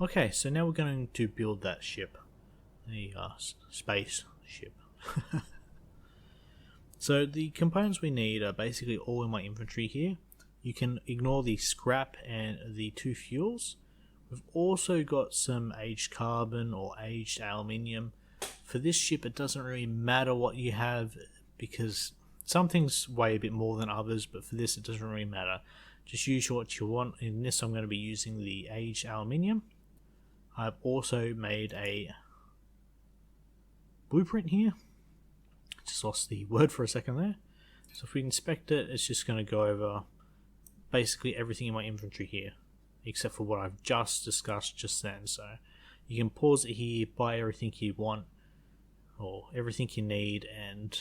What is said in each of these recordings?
Okay, so now we're going to build that ship, the spaceship. So the components we need are basically all in my inventory here. You can ignore the scrap and the 2 fuels. We've also got some aged carbon or aged aluminium. For this ship it doesn't really matter what you have because some things weigh a bit more than others, but for this it doesn't really matter. Just use what you want. In this I'm going to be using the aged aluminium. I've also made a blueprint here. Just lost the word for a second there. So if we inspect it, it's just going to go over basically everything in my inventory here, except for what I've just discussed just then. So you can pause it here, buy everything you want, or everything you need, and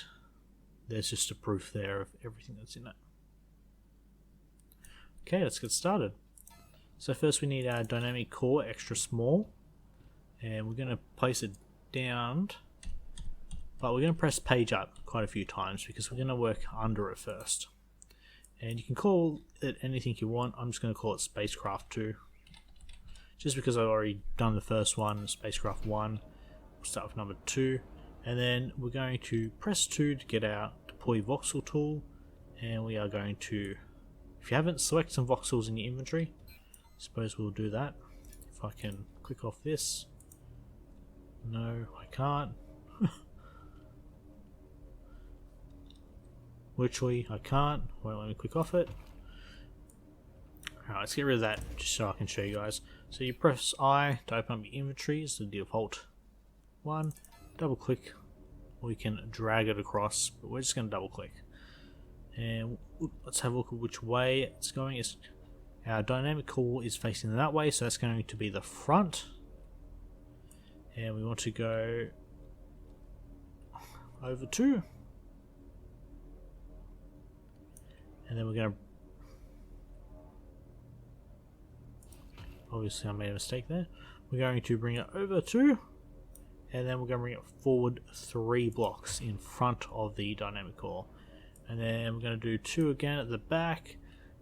there's just a proof there of everything that's in it. Okay, let's get started. So first we need our dynamic core extra small, and we're going to place it down. But we're going to press page up quite a few times because we're going to work under it first. And you can call it anything you want. I'm just going to call it Spacecraft 2. Just because I've already done the first one, Spacecraft 1. We'll start with number 2. And then we're going to press 2 to get our deploy voxel tool. And we are going to, if you haven't, select some voxels in your inventory. I suppose we'll do that. If I can click off this. No, I can't. Literally, I can't. Won't let me click off it. Alright, let's get rid of that just so I can show you guys. So you press I to open up your inventory. It's the default one. Double click, or you can drag it across, but we're just going to double click. And let's have a look at which way it's going. Our dynamic core is facing that way, so that's going to be the front. And we want to go over 2. And then we're going to, obviously I made a mistake there, we're going to bring it over 2, and then we're going to bring it forward 3 blocks in front of the dynamic core. And then we're going to do 2 again at the back,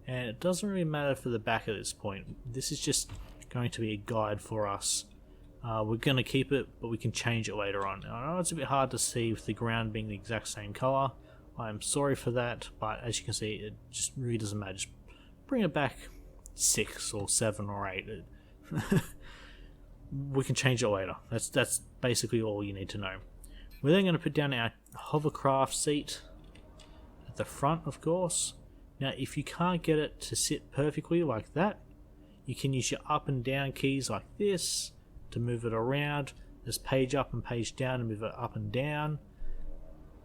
and it doesn't really matter for the back at this point. This is just going to be a guide for us. We're going to keep it, but we can change it later on. I know it's a bit hard to see with the ground being the exact same color. I'm sorry for that, but as you can see, it just really doesn't matter. Just bring it back 6 or 7 or 8. We can change it later. That's basically all you need to know. We're then going to put down our hovercraft seat at the front, of course. Now, if you can't get it to sit perfectly like that, you can use your up and down keys like this to move it around. There's page up and page down to move it up and down.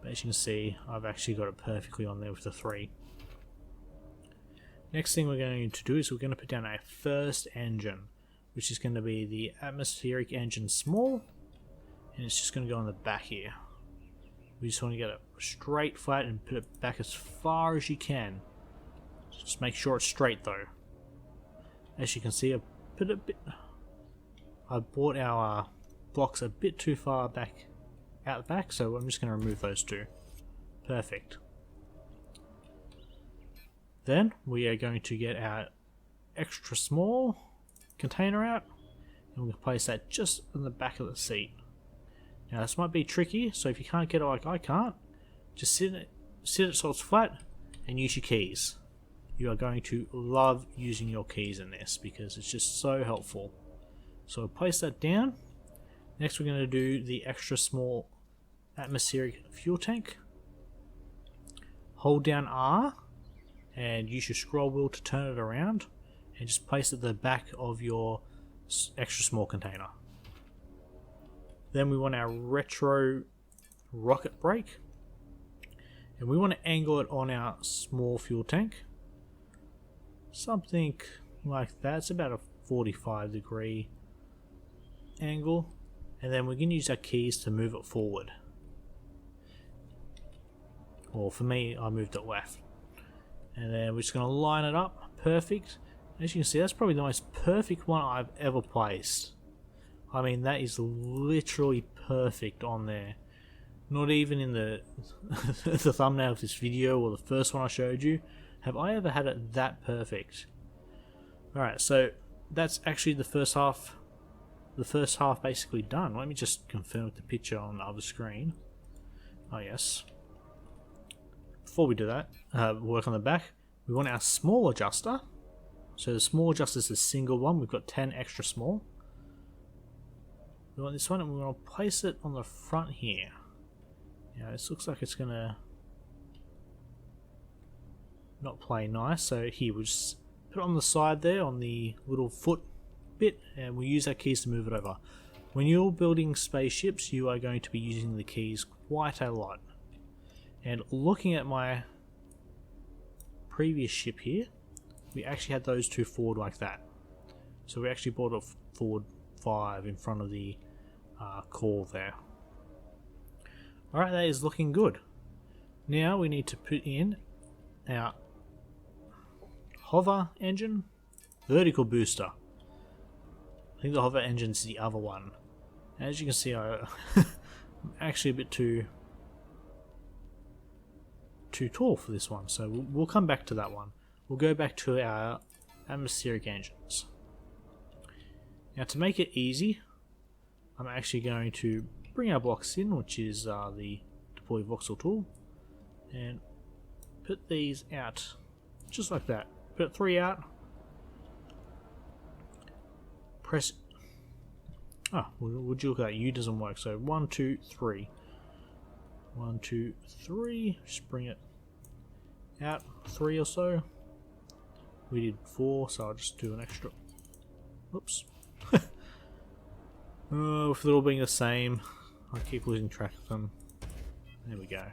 But as you can see, I've actually got it perfectly on there with the 3. Next thing we're going to do is we're going to put down our first engine, which is going to be the atmospheric engine small, and it's just going to go on the back here. We just want to get it straight flat and put it back as far as you can. Just make sure it's straight though. As you can see, I brought our blocks a bit too far back out the back, so I'm just going to remove those 2. Perfect. Then we are going to get our extra small container out, and we're going to place that just on the back of the seat. Now this might be tricky, so if you can't get it like I can't, just sit it so it's flat and use your keys. You are going to love using your keys in this because it's just so helpful. So we'll place that down. Next we're going to do the extra small atmospheric fuel tank. Hold down R and use your scroll wheel to turn it around, and just place it at the back of your extra small container. Then we want our retro rocket brake, and we want to angle it on our small fuel tank. Something like that. It's about a 45-degree angle, and then we can use our keys to move it forward. Or for me, I moved it left. And then we're just going to line it up. Perfect. As you can see, that's probably the most perfect one I've ever placed. I mean, that is literally perfect on there. Not even in the the thumbnail of this video or the first one I showed you have I ever had it that perfect. Alright, so that's actually the first half the first half basically done. Let me just confirm with the picture on the other screen. Oh yes. Before we do that, work on the back, we want our small adjuster. So the small adjuster is a single one. We've got 10 extra small. We want this one, and we want to place it on the front here. Now this looks like it's gonna not play nice. So here we'll just put it on the side there, on the little foot bit, and we'll use our keys to move it over. When you're building spaceships, you are going to be using the keys quite a lot. And looking at my previous ship here, we actually had those two forward like that. So we actually brought a forward 5 in front of the core there. Alright, that is looking good. Now we need to put in our hover engine, vertical booster. I think the hover engine is the other one. As you can see, I'm actually a bit too tall for this one, so we'll come back to that one. We'll go back to our atmospheric engines. Now to make it easy, I'm actually going to bring our blocks in, which is the deploy voxel tool, and put these out just like that. Put 3 out. Press. Oh, would you look at that? U doesn't work. So 1, 2, 3. 1, 2, 3. Just bring it out 3 or so. We did 4, so I'll just do an extra. Oops. Oh, with it all being the same, I keep losing track of them. There we go.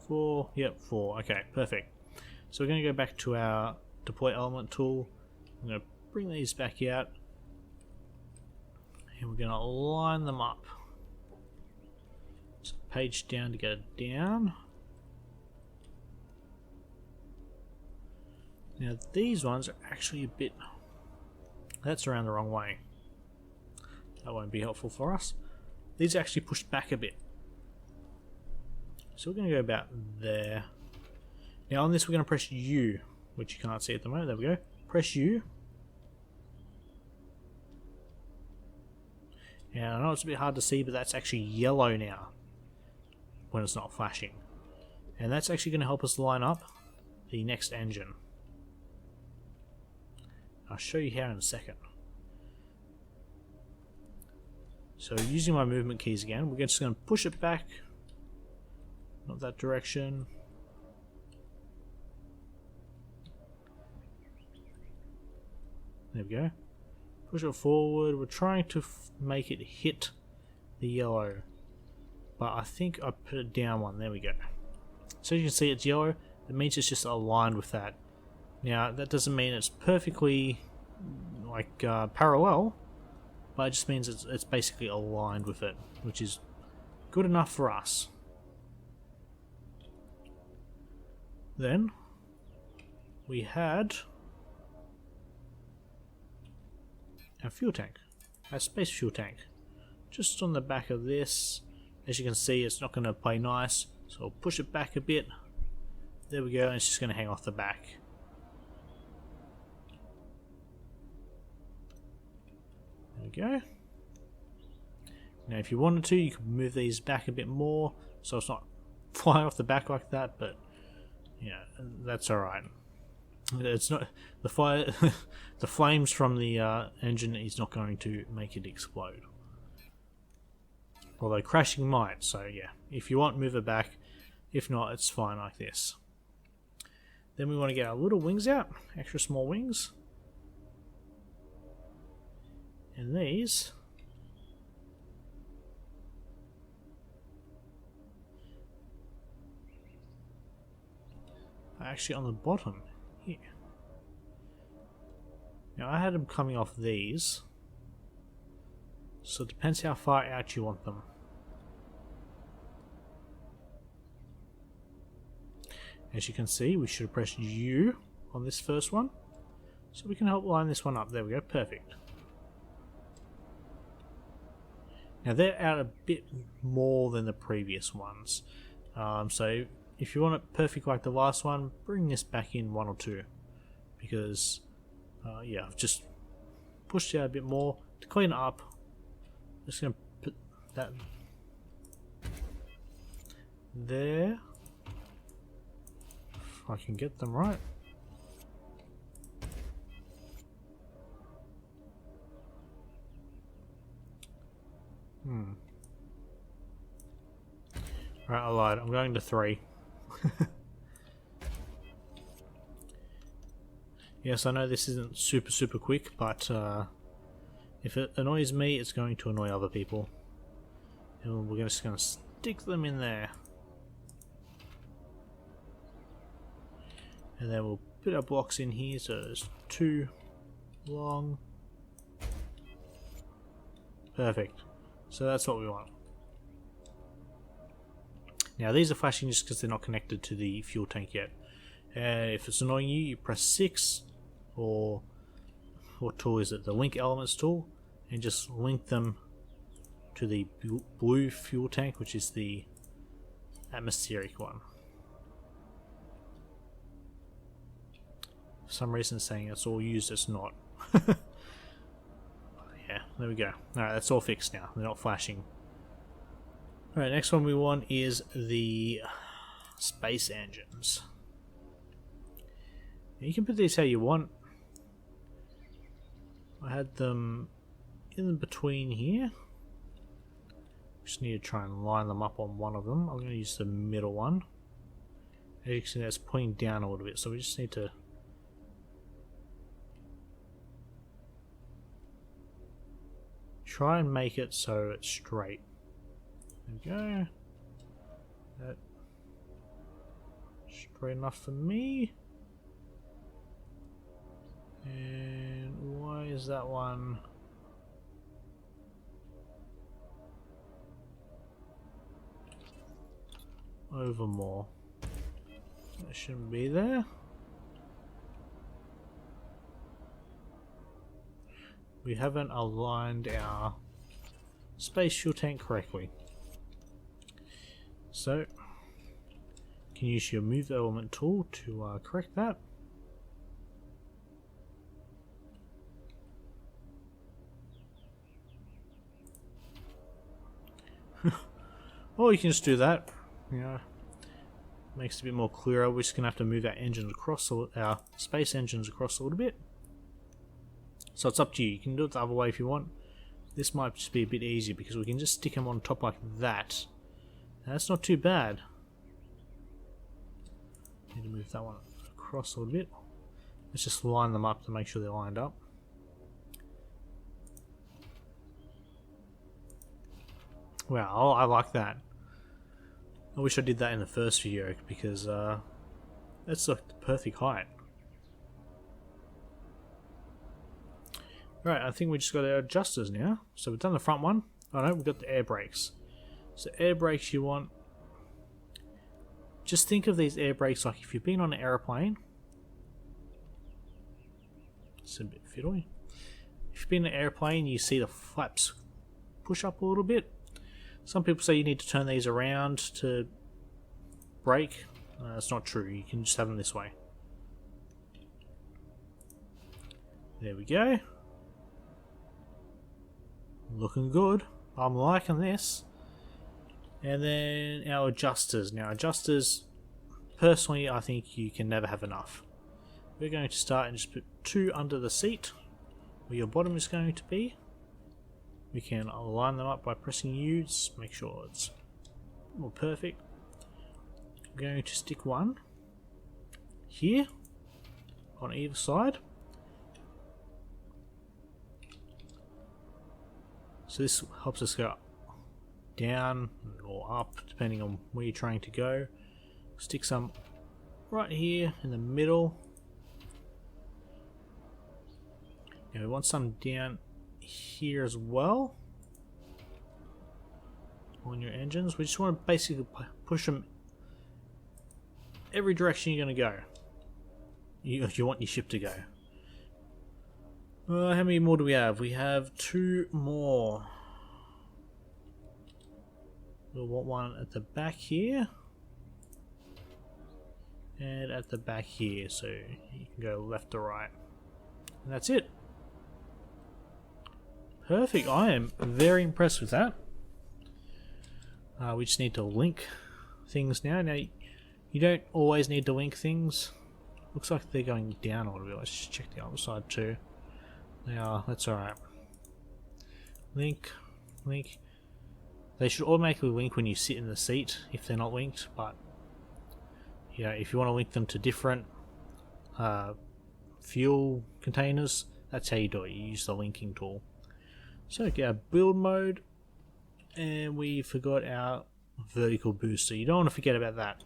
4. Yep, 4. Okay, perfect. So we're going to go back to our deploy element tool. I'm going to bring these back out, and we're going to line them up. So page down to get it down. Now these ones are actually a bit, that's around the wrong way. That won't be helpful for us. These are actually pushed back a bit. So we're going to go about there. Now on this we're going to press U, which you can't see at the moment. There we go. Press U. And I know it's a bit hard to see, but that's actually yellow now when it's not flashing. And that's actually going to help us line up the next engine. I'll show you how in a second. So using my movement keys again, we're just going to push it back, not that direction. There we go. Push it forward. We're trying to make it hit the yellow, but I think I put it down one. There we go. So you can see it's yellow. It means it's just aligned with that. Now that doesn't mean it's perfectly like parallel, but it just means it's basically aligned with it, which is good enough for us. Then we had our fuel tank, our space fuel tank, just on the back of this. As you can see, it's not going to play nice, so I'll push it back a bit. There we go, and it's just going to hang off the back. There we go. Now if you wanted to, you could move these back a bit more so it's not flying off the back like that, but yeah, that's alright. It's not the fire. The flames from the engine is not going to make it explode, although crashing might. So yeah, if you want, move it back. If not, it's fine like this. Then we want to get our little wings out, extra small wings, and these are actually on the bottom here. Now I had them coming off these, so it depends how far out you want them. As you can see, we should have pressed U on this first one, so we can help line this one up. There we go, perfect. Now they're out a bit more than the previous ones, so if you want it perfect like the last one, bring this back in 1 or 2, because Yeah, I've just pushed it out a bit more to clean it up. Just gonna put that there. If I can get them right. Right, I lied. I'm going to 3. Yes, I know this isn't super quick, but if it annoys me, it's going to annoy other people. And we're just going to stick them in there. And then we'll put our blocks in here so it's 2 long. Perfect. So that's what we want. Now these are flashing just because they're not connected to the fuel tank yet. If it's annoying you, you press 6, or what tool is it? The link elements tool, and just link them to the blue fuel tank, which is the atmospheric one. For some reason it's saying it's all used, it's not. Yeah, there we go. Alright, that's all fixed now. They're not flashing. Alright, next one we want is the space engines. You can put these how you want. I had them in between here. Just need to try and line them up on one of them. I'm going to use the middle one. As you can see, that's pointing down a little bit, so we just need to try and make it so it's straight. There we go. That's straight enough for me. And why is that one over more? That shouldn't be there. We haven't aligned our space fuel tank correctly. So, you can use your move element tool to correct that. Or you can just do that, you know, makes it a bit more clearer. We're just going to have to move our engines across, our space engines across a little bit. So it's up to you. You can do it the other way if you want. This might just be a bit easier because we can just stick them on top like that. And that's not too bad. Need to move that one across a little bit. Let's just line them up to make sure they're lined up. Wow, I like that. I wish I did that in the first video because that's like the perfect height. Right, I think we just got our adjusters now. So we've done the front one. Oh no, we've got the air brakes. So air brakes you want... Just think of these air brakes like if you've been on an aeroplane. It's a bit fiddly. If you've been on an airplane, you see the flaps push up a little bit. Some people say you need to turn these around to brake. That's not true. You can just have them this way. There we go. Looking good. I'm liking this. And then our adjusters. Now adjusters, personally I think you can never have enough. We're going to start and just put 2 under the seat where your bottom is going to be. We can line them up by pressing U, just make sure it's more perfect. I'm going to stick one here on either side. So this helps us go down or up depending on where you're trying to go. Stick some right here in the middle. Now we want some down here as well on your engines. We just want to basically push them every direction you're going to go. You want your ship to go. How many more do we have? We have 2 more. We'll want one at the back here and at the back here, so you can go left to right. And that's it. Perfect. I am very impressed with that. We just need to link things now. Now, you don't always need to link things. Looks like they're going down a little bit. Let's just check the other side too. They are. That's alright. Link. Link. They should automatically link when you sit in the seat if they're not linked, but you know, if you want to link them to different fuel containers, that's how you do it. You use the linking tool. So get our build mode, and we forgot our vertical booster. You don't want to forget about that.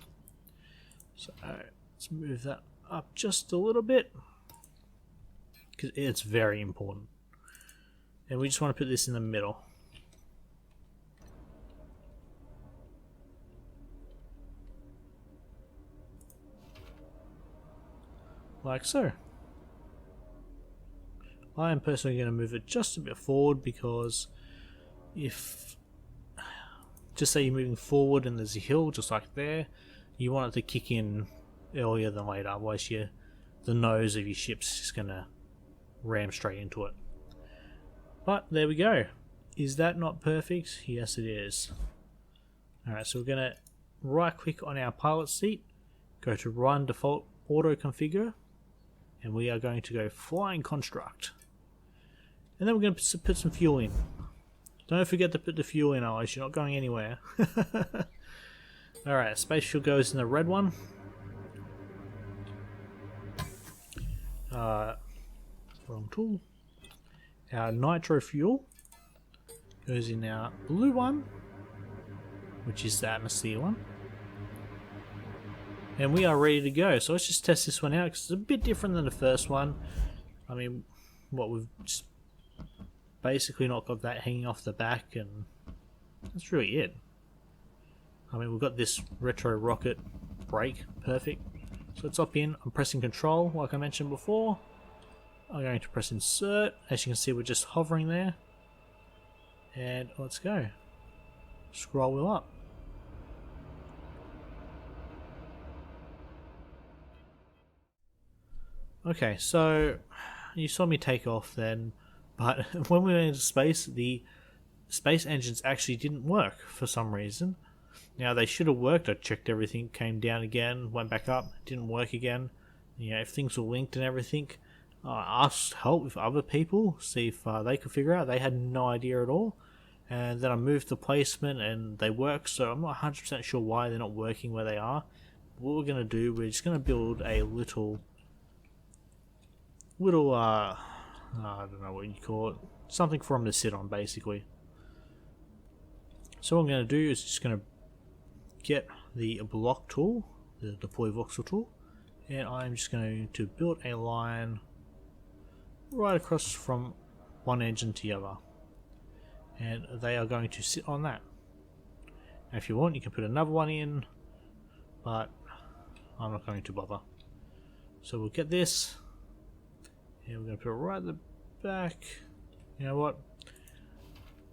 So let's move that up just a little bit because it's very important. And we just want to put this in the middle. Like so. I am personally going to move it just a bit forward because if, just say you're moving forward and there's a hill just like there, you want it to kick in earlier than later, otherwise the nose of your ship's just going to ram straight into it. But there we go. Is that not perfect? Yes it is. Alright, so we're going to right click on our pilot seat, go to Run Default Auto Configure, and we are going to go Flying Construct. And then we're going to put some fuel in. Don't forget to put the fuel in, otherwise you're not going anywhere. Alright, space fuel goes in the red one. Wrong tool. Our nitro fuel goes in our blue one, which is the atmosphere one. And we are ready to go. So let's just test this one out because it's a bit different than the first one. I mean, we've just basically not got that hanging off the back, and that's really it. I mean, we've got this retro rocket brake, perfect. So let's hop in. I'm pressing control like I mentioned before. I'm going to press insert. As you can see, we're just hovering there. And let's go. Scroll wheel up. Okay, so you saw me take off then, but when we went into space, the space engines actually didn't work for some reason. Now they should have worked. I checked everything, came down again, went back up, didn't work again. You know, if things were linked and everything, I asked help with other people, see if they could figure out. They had no idea at all. And then I moved the placement and they work, so I'm not 100% sure why they're not working where they are. What we're going to do, we're just going to build a little I don't know what you call it, something for them to sit on basically. So what I'm going to do is just going to get the block tool, the deploy voxel tool, and I'm just going to build a line right across from one engine to the other, and they are going to sit on that. Now if you want, you can put another one in, but I'm not going to bother. So we'll get this, and we're going to put it right at the back. You know what?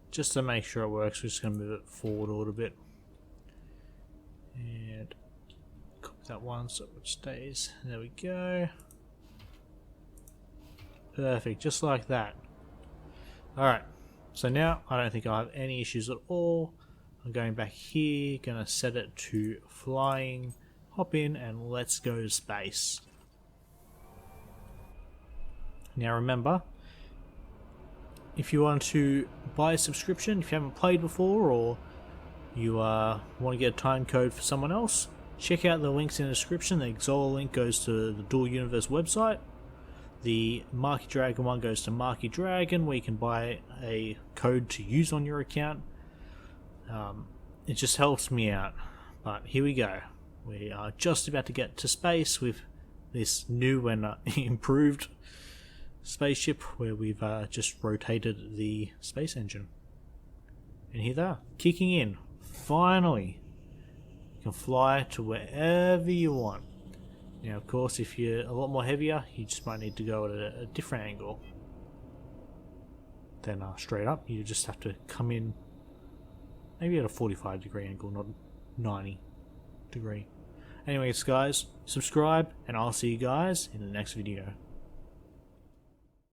Just to make sure it works, we're just going to move it forward a little bit. And copy that one so it stays. There we go. Perfect, just like that. Alright, so now I don't think I have any issues at all. I'm going back here, going to set it to flying, hop in, and let's go to space. Now remember, if you want to buy a subscription, if you haven't played before, or you want to get a time code for someone else, check out the links in the description. The Xola link goes to the Dual Universe website. The Marky Dragon one goes to Marky Dragon, where you can buy a code to use on your account. It just helps me out. But here we go. We are just about to get to space with this new and improved spaceship, where we've just rotated the space engine. And here they are, kicking in. Finally, you can fly to wherever you want. Now of course, if you're a lot more heavier, you just might need to go at a different angle than straight up. You just have to come in maybe at a 45-degree angle, not 90-degree. Anyways guys, subscribe and I'll see you guys in the next video.